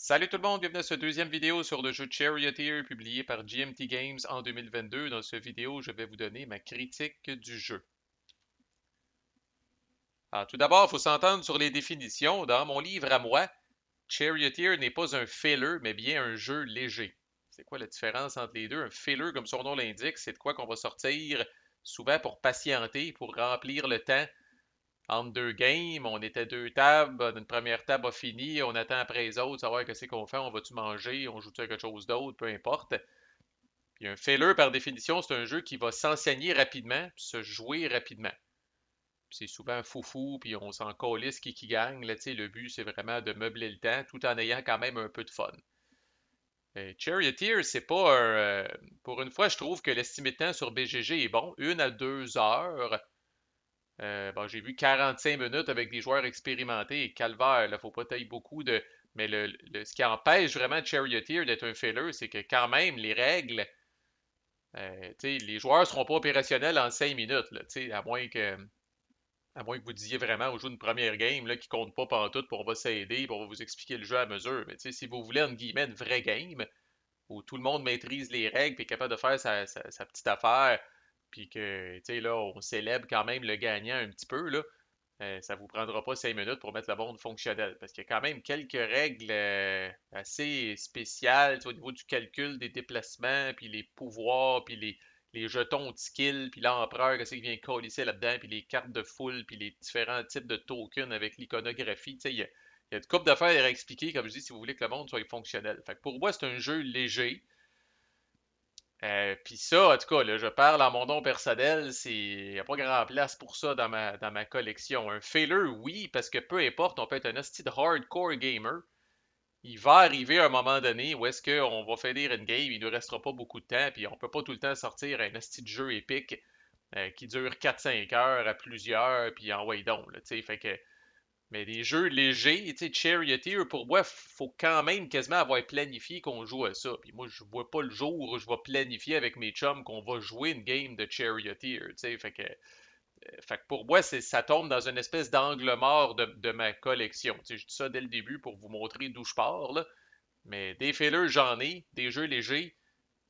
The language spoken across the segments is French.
Salut tout le monde, bienvenue à cette deuxième vidéo sur le jeu Charioteer publié par GMT Games en 2022. Dans cette vidéo, je vais vous donner ma critique du jeu. Alors, tout d'abord, il faut s'entendre sur les définitions. Dans mon livre à moi, Charioteer n'est pas un filler, mais bien un jeu léger. C'est quoi la différence entre les deux? Un filler, comme son nom l'indique, c'est de quoi qu'on va sortir souvent pour patienter, pour remplir le temps entre deux games. On était deux tables, une première table a fini, on attend après les autres, savoir qu'est-ce qu'on fait, on va-tu manger, on joue-tu à quelque chose d'autre, peu importe. Puis un filler, par définition, c'est un jeu qui va s'enseigner rapidement, puis se jouer rapidement. Puis c'est souvent foufou, puis on s'en calisse qui gagne. Là, le but, c'est vraiment de meubler le temps tout en ayant quand même un peu de fun. Charioteer, c'est pas un. Pour une fois, je trouve que l'estimé de temps sur BGG est bon. 1 à 2 heures. Bon, j'ai vu 45 minutes avec des joueurs expérimentés et calvaire. Il faut pas tailler beaucoup de. Mais ce qui empêche vraiment Charioteer d'être un filler, c'est que quand même, les règles. Les joueurs ne seront pas opérationnels en 5 minutes, là, à moins que vous disiez vraiment, on joue une première game là, qui compte pas pantoute, puis on va s'aider, puis on va vous expliquer le jeu à mesure. Mais si vous voulez, entre guillemets, une vraie game, où tout le monde maîtrise les règles, puis est capable de faire sa petite affaire, puis que, là, on célèbre quand même le gagnant un petit peu, là, ça vous prendra pas 5 minutes pour mettre le monde fonctionnel. Parce qu'il y a quand même quelques règles assez spéciales au niveau du calcul des déplacements, puis les pouvoirs, puis les jetons de skill, puis l'empereur, qu'est-ce qui vient colisser là-dedans, puis les cartes de foule, puis les différents types de tokens avec l'iconographie. Il y a une couple d'affaires à expliquer, comme je dis, si vous voulez que le monde soit fonctionnel. Fait que pour moi, c'est un jeu léger. Puis ça, en tout cas, là, je parle en mon nom personnel, il n'y a pas grand place pour ça dans ma collection. Un failer, oui, parce que peu importe, on peut être un hostie de hardcore gamer. Il va arriver un moment donné où est-ce qu'on va finir une game, il ne nous restera pas beaucoup de temps, puis on peut pas tout le temps sortir un hostie de jeu épique qui dure 4-5 heures à plusieurs, puis en way donc, là, tu sais, fait que mais des jeux légers, tu sais, Charioteer, pour moi, faut quand même quasiment avoir planifié qu'on joue à ça. Puis moi, je vois pas le jour où je vais planifier avec mes chums qu'on va jouer une game de Charioteer, tu sais. Fait que pour moi, ça tombe dans une espèce d'angle mort de ma collection. Tu sais, je dis ça dès le début pour vous montrer d'où je pars, là. Mais des fillers, j'en ai, des jeux légers.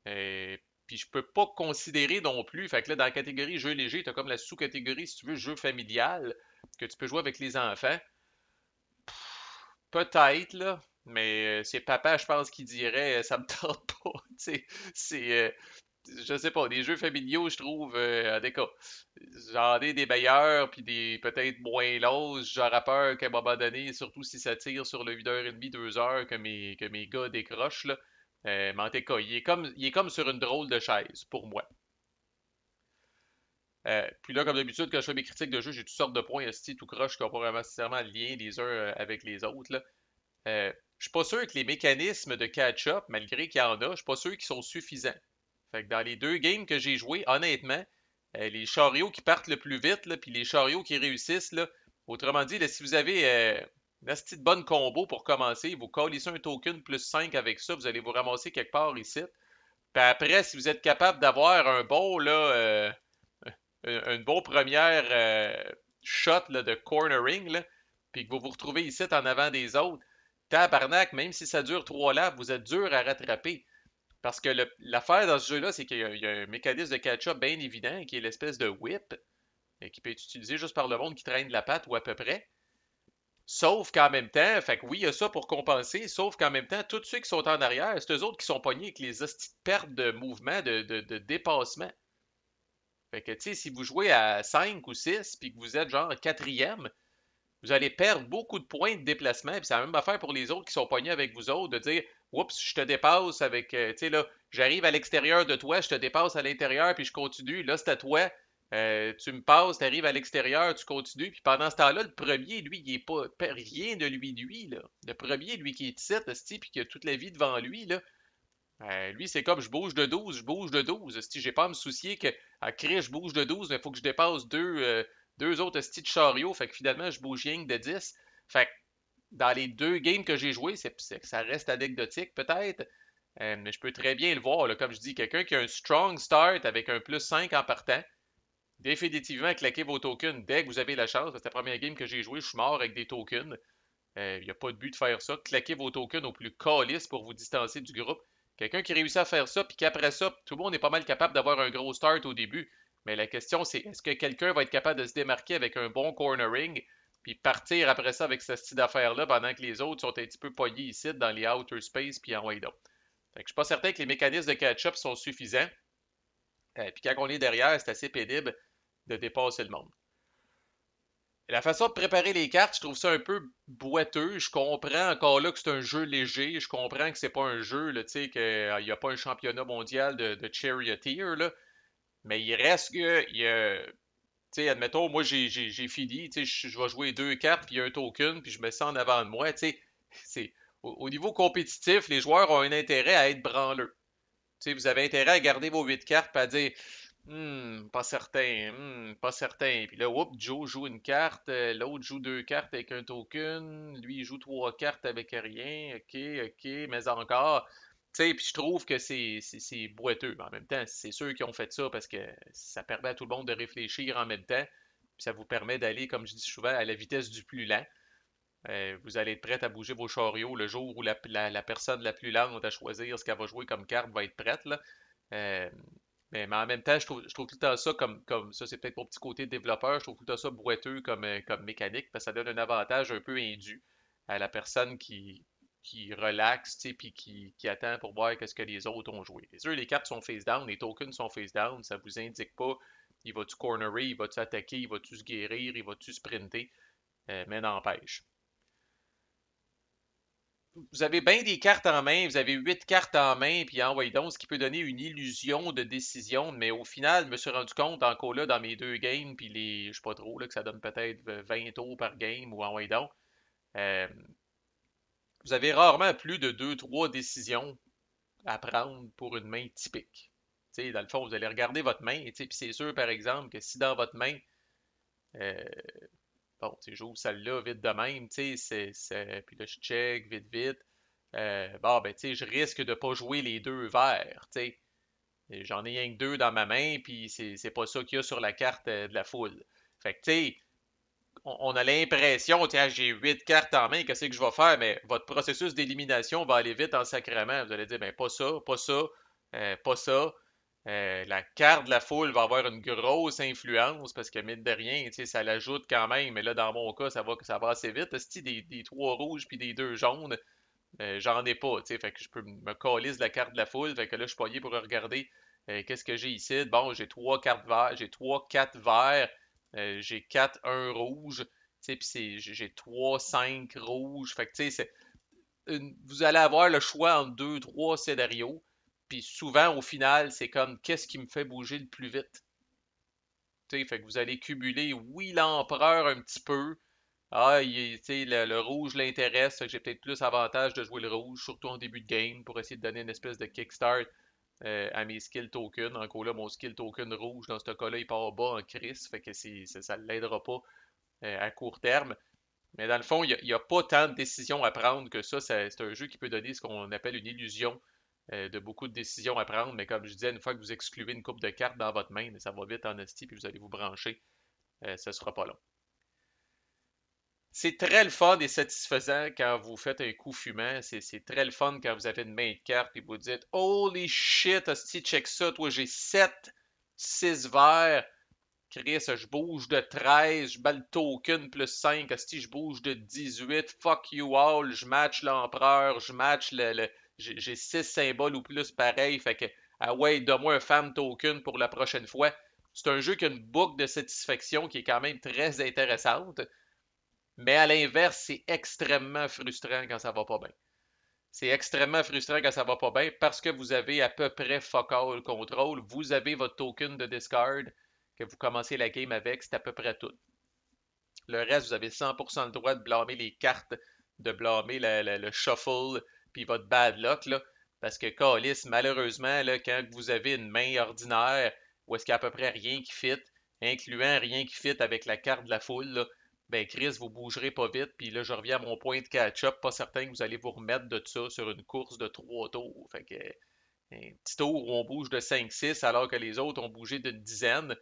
Puis je peux pas considérer non plus. Fait que là, dans la catégorie jeux légers, tu as comme la sous-catégorie, si tu veux, jeu familial, que tu peux jouer avec les enfants. Peut-être, là, mais c'est papa, je pense, qui dirait ça me tente pas. Tu sais, je sais pas, des jeux familiaux, je trouve, en tout cas, j'en ai des meilleurs, puis des peut-être moins longs. J'aurais peur qu'à un moment donné, surtout si ça tire sur le 1h30, 2 heures, que mes gars décrochent, là. Mais en tout cas, il est comme sur une drôle de chaise, pour moi. Puis là, comme d'habitude, quand je fais mes critiques de jeu, j'ai toutes sortes de points, esti, tout croche, qui n'ont pas nécessairement le lien les uns avec les autres, là. Je suis pas sûr que les mécanismes de catch-up, malgré qu'il y en a, je suis pas sûr qu'ils sont suffisants. Fait que dans les deux games que j'ai joués, honnêtement, les chariots qui partent le plus vite, là, puis les chariots qui réussissent, là, autrement dit, là, si vous avez une petite bonne combo pour commencer, vous collez un token plus 5 avec ça, vous allez vous ramasser quelque part ici. Puis après, si vous êtes capable d'avoir un bon, là, une bonne première shot là, de cornering, là, puis que vous vous retrouvez ici en avant des autres, tabarnak, même si ça dure 3 laps, vous êtes dur à rattraper. Parce que l'affaire dans ce jeu-là, c'est qu'il y a un mécanisme de catch-up bien évident qui est l'espèce de whip qui peut être utilisé juste par le monde qui traîne de la patte ou à peu près. Sauf qu'en même temps, fait que oui, il y a ça pour compenser, sauf qu'en même temps, tous ceux qui sont en arrière, c'est eux autres qui sont pognés avec les hosties de pertes de mouvement, de dépassement. Fait que, tu sais, si vous jouez à 5 ou 6 puis que vous êtes genre quatrième, vous allez perdre beaucoup de points de déplacement. Puis c'est la même affaire pour les autres qui sont pognés avec vous autres, de dire, oups, je te dépasse avec, tu sais, là, j'arrive à l'extérieur de toi, je te dépasse à l'intérieur, puis je continue. Là, c'est à toi. Tu me passes, tu arrives à l'extérieur, tu continues. Puis pendant ce temps-là, le premier, lui, il est pas, rien de lui, là. Le premier, lui, qui est ici, puis qui a toute la vie devant lui, là, lui, c'est comme je bouge de 12, je bouge de 12. Si j'ai pas à me soucier que à créer, je bouge de 12, mais il faut que je dépasse deux autres styles de chariot. Fait que finalement, je bouge rien que de 10. Fait que dans les deux games que j'ai joués, ça reste anecdotique peut-être. Mais je peux très bien le voir. Là, comme je dis, quelqu'un qui a un strong start avec un plus 5 en partant, définitivement claquez vos tokens dès que vous avez la chance. C'est la première game que j'ai joué, je suis mort avec des tokens. Il n'y a pas de but de faire ça. Claquez vos tokens au plus calice pour vous distancer du groupe. Quelqu'un qui réussit à faire ça, puis qu'après ça, tout le monde est pas mal capable d'avoir un gros start au début. Mais la question, c'est est-ce que quelqu'un va être capable de se démarquer avec un bon cornering, puis partir après ça avec ce style d'affaires-là pendant que les autres sont un petit peu pognés ici dans les outer space, puis en way down. Fait que je suis pas certain que les mécanismes de catch-up sont suffisants. Puis quand on est derrière, c'est assez pénible de dépasser le monde. La façon de préparer les cartes, je trouve ça un peu boiteux. Je comprends encore là que c'est un jeu léger. Je comprends que c'est pas un jeu, là, tu sais, qu'il n'y a pas un championnat mondial de charioteer, là. Mais il reste que, tu sais, admettons, moi j'ai fini, tu sais, je vais jouer deux cartes, puis un token, puis je me sens en avant de moi, tu sais. Au niveau compétitif, les joueurs ont un intérêt à être branleux. Tu sais, vous avez intérêt à garder vos 8 cartes, puis à dire pas certain, pas certain. Puis là, oups, Joe joue une carte, l'autre joue deux cartes avec un token, lui il joue trois cartes avec rien, ok, mais encore. Tu sais, puis je trouve que c'est boiteux. Mais en même temps, c'est ceux qui ont fait ça parce que ça permet à tout le monde de réfléchir en même temps. Puis ça vous permet d'aller, comme je dis souvent, à la vitesse du plus lent. Vous allez être prête à bouger vos chariots le jour où la personne la plus lente à choisir ce qu'elle va jouer comme carte va être prête, là. Euh, mais en même temps, je trouve tout le temps ça comme ça, c'est peut-être mon petit côté développeur, je trouve tout le temps ça boiteux comme mécanique, parce que ça donne un avantage un peu indu à la personne qui relaxe, tu sais, puis qui attend pour voir qu'est-ce que les autres ont joué. Les sûr, les cartes sont face down, les tokens sont face down, ça vous indique pas, il va-tu cornerer, il va-tu attaquer, il va-tu se guérir, il va-tu sprinter, mais n'empêche. Vous avez bien des cartes en main, vous avez 8 cartes en main, puis envoyez donc, ce qui peut donner une illusion de décision, mais au final, je me suis rendu compte encore là dans mes deux games, puis je sais pas trop, là, que ça donne peut-être 20 tours par game ou envoyez donc. euh, vous avez rarement plus de deux trois décisions à prendre pour une main typique. Tu sais, dans le fond, vous allez regarder votre main, tu sais, puis c'est sûr, par exemple, que si dans votre main, euh, bon, tu sais, j'ouvre celle-là vite de même, tu sais, puis là, je check vite, vite. Bon, ben, tu sais, je risque de pas jouer les deux verts, tu sais. Et j'en ai rien que deux dans ma main, puis c'est pas ça qu'il y a sur la carte de la foule. Fait que, tu sais, on a l'impression, tiens, j'ai 8 cartes en main, qu'est-ce que je vais faire? Mais votre processus d'élimination va aller vite en sacrement. Vous allez dire, ben, pas ça, pas ça, pas ça. La carte de la foule va avoir une grosse influence parce que, mine de rien, tu sais, ça l'ajoute quand même. Mais là, dans mon cas, ça va assez vite. Esti, des trois rouges puis des deux jaunes, j'en ai pas, tu sais, fait que je peux me coller de la carte de la foule, fait que là, je suis pogné pour regarder qu'est-ce que j'ai ici. Bon, j'ai trois cartes vertes, j'ai trois, quatre verts, j'ai quatre, un rouge, tu sais, puis j'ai trois, cinq rouges, fait que tu sais, vous allez avoir le choix entre deux, trois scénarios, puis souvent, au final, c'est comme qu'est-ce qui me fait bouger le plus vite. Tu sais, fait que vous allez cumuler, oui, l'empereur un petit peu, tu sais, le rouge l'intéresse, fait que j'ai peut-être plus avantage de jouer le rouge, surtout en début de game, pour essayer de donner une espèce de kickstart à mes skill tokens. Encore là, mon skill token rouge, dans ce cas-là, il part bas en crise, fait que ça ne l'aidera pas à court terme. Mais dans le fond, il n'y a pas tant de décisions à prendre que ça. C'est un jeu qui peut donner ce qu'on appelle une illusion de beaucoup de décisions à prendre. Mais comme je disais, une fois que vous excluez une coupe de cartes dans votre main, ça va vite en esti, puis vous allez vous brancher. Ça sera pas long. C'est très le fun et satisfaisant quand vous faites un coup fumant. C'est très le fun quand vous avez une main de carte et vous dites Holy shit, hostie, check ça, toi j'ai 7, 6 verts. Chris, je bouge de 13, je bats le token plus 5, hostie, je bouge de 18, fuck you all, je match l'empereur, je match j'ai 6 symboles ou plus pareil, fait que, ah ouais, donne-moi un fan token pour la prochaine fois. C'est un jeu qui a une boucle de satisfaction qui est quand même très intéressante. Mais à l'inverse, c'est extrêmement frustrant quand ça va pas bien. C'est extrêmement frustrant quand ça va pas bien parce que vous avez à peu près fuck all control. Vous avez votre token de discard que vous commencez la game avec, c'est à peu près tout. Le reste, vous avez 100% le droit de blâmer les cartes, de blâmer le shuffle, puis votre bad luck, là. Parce que, Calis, malheureusement, là, quand vous avez une main ordinaire où est-ce qu'il n'y a à peu près rien qui fit, incluant rien qui fit avec la carte de la foule, là, ben Chris, vous bougerez pas vite, puis là, je reviens à mon point de catch-up, pas certain que vous allez vous remettre de ça sur une course de 3 tours. Fait que, un petit tour où on bouge de 5-6 alors que les autres ont bougé d'une dizaine,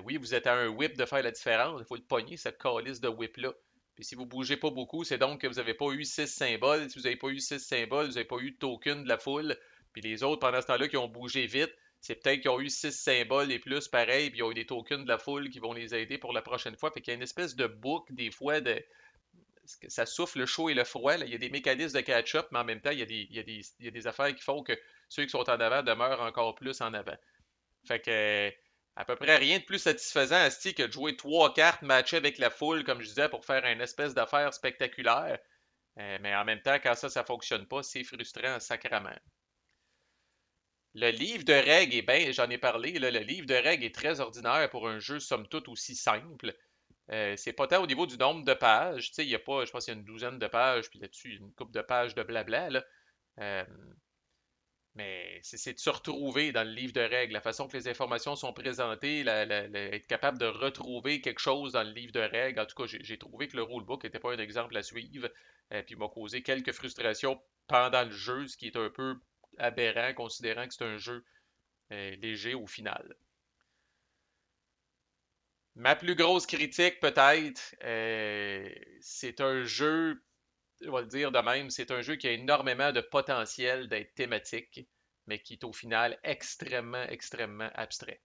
oui, vous êtes à un whip de faire la différence. Il faut le pogner, cette calice de whip-là. Puis si vous bougez pas beaucoup, c'est donc que vous n'avez pas eu 6 symboles. Si vous n'avez pas eu 6 symboles, vous n'avez pas eu de token de la foule. Puis les autres, pendant ce temps-là, qui ont bougé vite, c'est peut-être qu'ils ont eu 6 symboles et plus, pareil, puis ils ont eu des tokens de la foule qui vont les aider pour la prochaine fois. Fait qu'il y a une espèce de boucle, des fois, ça souffle le chaud et le froid. Là. Il y a des mécanismes de catch-up, mais en même temps, il y a des affaires qui font que ceux qui sont en avant demeurent encore plus en avant. Fait que à peu près rien de plus satisfaisant à ce que de jouer trois cartes matchées avec la foule, comme je disais, pour faire une espèce d'affaire spectaculaire. Mais en même temps, quand ça fonctionne pas, c'est frustrant sacrément. Le livre de règles est bien, j'en ai parlé, là, le livre de règles est très ordinaire pour un jeu somme toute aussi simple. C'est pas tant au niveau du nombre de pages, tu sais, il y a pas, je pense qu'il y a une douzaine de pages, puis là-dessus, une couple de pages de blabla, là. Euh, mais c'est de se retrouver dans le livre de règles, la façon que les informations sont présentées, être capable de retrouver quelque chose dans le livre de règles. En tout cas, j'ai trouvé que le rulebook n'était pas un exemple à suivre, puis m'a causé quelques frustrations pendant le jeu, ce qui est un peu aberrant considérant que c'est un jeu léger au final. Ma plus grosse critique, peut-être, c'est un jeu, on va le dire de même, c'est un jeu qui a énormément de potentiel d'être thématique, mais qui est au final extrêmement, extrêmement abstrait.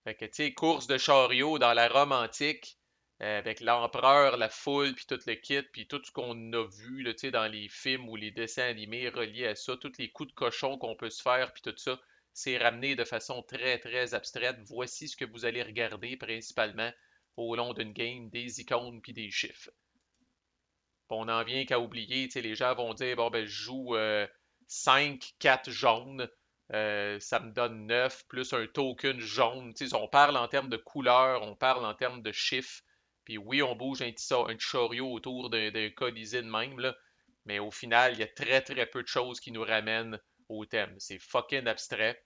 Fait que, tu sais, course de chariot dans la Rome antique, avec l'empereur, la foule, puis tout le kit, puis tout ce qu'on a vu, là, tu sais, dans les films ou les dessins animés reliés à ça, tous les coups de cochon qu'on peut se faire, puis tout ça, c'est ramené de façon très, très abstraite. Voici ce que vous allez regarder principalement au long d'une game, des icônes puis des chiffres. On n'en vient qu'à oublier, tu sais, les gens vont dire, bon, ben, je joue 5, 4 jaunes, ça me donne 9 plus un token jaune. Tu sais, on parle en termes de couleurs, on parle en termes de chiffres. Puis oui, on bouge un petit chariot autour d'un colisée de même, là, mais au final, il y a très, très peu de choses qui nous ramènent au thème. C'est fucking abstrait.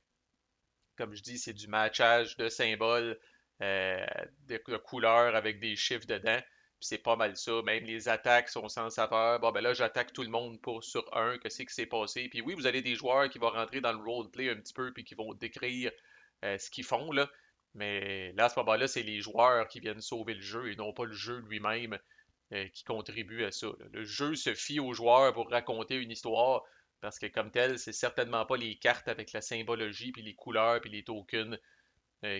Comme je dis, c'est du matchage de symboles, euh, de couleurs avec des chiffres dedans. Puis c'est pas mal ça. Même les attaques sont sans saveur. Bon, ben là, j'attaque tout le monde pour sur un. Qu'est-ce qui s'est passé? Puis oui, vous avez des joueurs qui vont rentrer dans le roleplay un petit peu puis qui vont décrire ce qu'ils font, là. Mais là, à ce moment-là, c'est les joueurs qui viennent sauver le jeu et non pas le jeu lui-même qui contribue à ça. Là. Le jeu se fie aux joueurs pour raconter une histoire, parce que comme tel, c'est certainement pas les cartes avec la symbologie, puis les couleurs, puis les tokens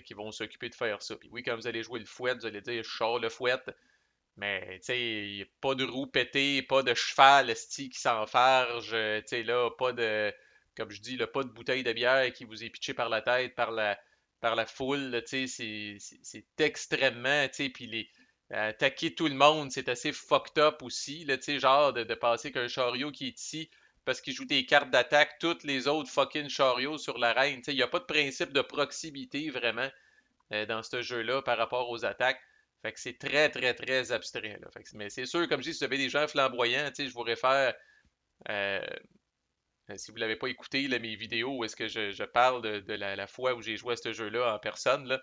qui vont s'occuper de faire ça. Puis oui, quand vous allez jouer le fouet, vous allez dire je sors le fouet, mais tu sais, pas de roue pétée, pas de cheval esti qui s'enfarge, tu sais là, pas de, comme je dis, là, pas de bouteille de bière qui vous est pitchée par la tête par la foule, tu sais, c'est extrêmement, tu sais, puis attaquer tout le monde, c'est assez fucked up aussi, là, tu sais, genre de passer qu'un chariot qui est ici parce qu'il joue des cartes d'attaque, toutes les autres fucking chariots sur l'arène, tu sais, il n'y a pas de principe de proximité vraiment dans ce jeu-là par rapport aux attaques. Fait que c'est très, très, très abstrait. Là. Mais c'est sûr, comme je dis, si vous avez des gens flamboyants, je vous réfère, euh, si vous ne l'avez pas écouté, là, mes vidéos où est-ce que je parle de la fois où j'ai joué à ce jeu-là en personne. Là.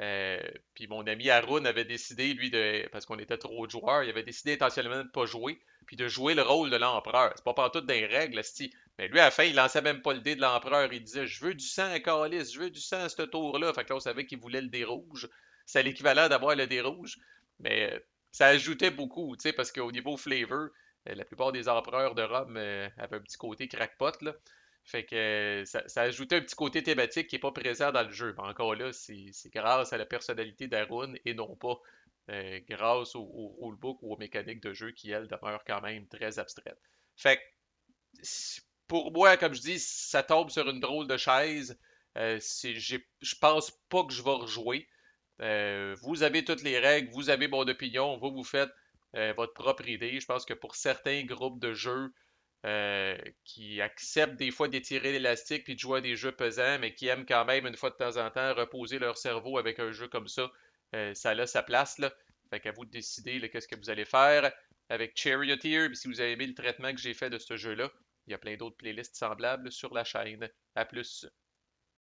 Euh, Puis mon ami Haroun avait décidé, lui, parce qu'on était trop de joueurs, il avait décidé intentionnellement de ne pas jouer, puis de jouer le rôle de l'empereur. C'est pas partout des règles, sti. Mais lui, à la fin, il lançait même pas le dé de l'empereur. Il disait je veux du sang à Calice, je veux du sang à ce tour-là. Fait que là, on savait qu'il voulait le dé rouge. C'est l'équivalent d'avoir le dé rouge. Mais ça ajoutait beaucoup, tu sais, parce qu'au niveau flavor, la plupart des empereurs de Rome avaient un petit côté crackpot, là. Fait que ça ajoutait un petit côté thématique qui n'est pas présent dans le jeu. Mais encore là, c'est grâce à la personnalité d'Arun et non pas grâce au rulebook ou aux mécaniques de jeu qui, elles, demeurent quand même très abstraites. Fait que pour moi, comme je dis, ça tombe sur une drôle de chaise. Je pense pas que je vais rejouer. Vous avez toutes les règles, vous avez mon opinion, vous faites votre propre idée. Je pense que pour certains groupes de jeux qui acceptent des fois d'étirer l'élastique puis de jouer à des jeux pesants, mais qui aiment quand même une fois de temps en temps reposer leur cerveau avec un jeu comme ça a sa place là. Fait qu'à vous de décider qu'est-ce que vous allez faire avec Charioteer. Puis si vous avez aimé le traitement que j'ai fait de ce jeu-là, il y a plein d'autres playlists semblables sur la chaîne. À plus.